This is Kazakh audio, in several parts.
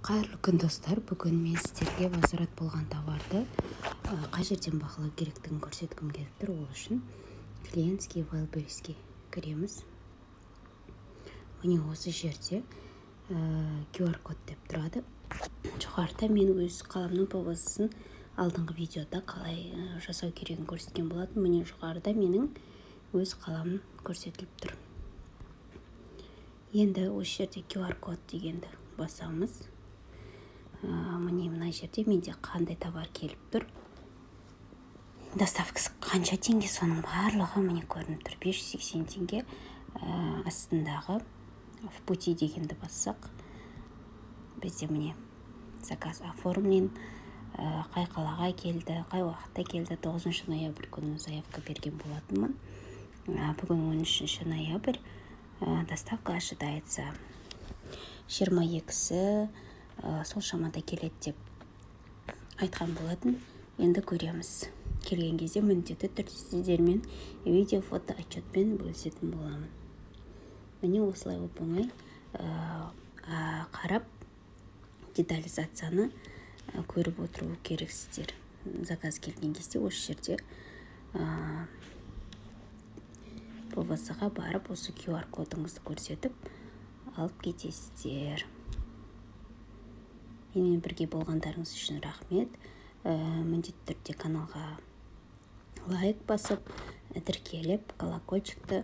Қайырлы күн достар, бүгін мен сіздерге возврат болған товарды қай жерден бақылау керектігін көрсеткім келіп тұр. Ол үшін клиентский Wildberriesке кіреміз. Міне осы жерде QR код деп тұрады. Жоғарыда мен өз қаламның PVC-сын алдыңғы видеода қалай жасау керегін көрсеткен болатын. Міне жоғарыда менің өз қаламым көрсетіліп тұр. Енді осы жерде QR код дегенді басамыз. Міне мына жерде менде қандай товар келіп тұр. Доставкасы қанша теңге, соның барлығы міне көрініп тұр. 580 теңге. Астындағы в пути дегенді бассақ, бізде міне заказ оформлен, қай қалаға келді, қай уақытта келді. 9 ноябрь күні заявка берген болатынмын. Бүгін 13 ноябрь. Доставка ожидается 22-сі сол шамада келеді деп айтқан болатын. Енді көреміз. Келген кезде міндетті түрде сіздермен видео, фото, отчетпен бөлісетін боламын. Міне осылай оп-оңай қарап детализацияны көріп отыру керексіздер. Заказ келген кезде осы жерде PVC-ға барып, осы QR кодыңызды көрсетіп алып кетесіздер. Менімен бірге болғандарыңыз үшін рахмет. Міндетті түрде каналға лайк басып, тіркеліп, колокольчикті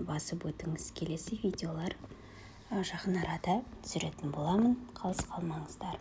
басып өтіңіз. Келесі видеолар жақын арада түсіретін боламын. Қалыс қалмаңыздар.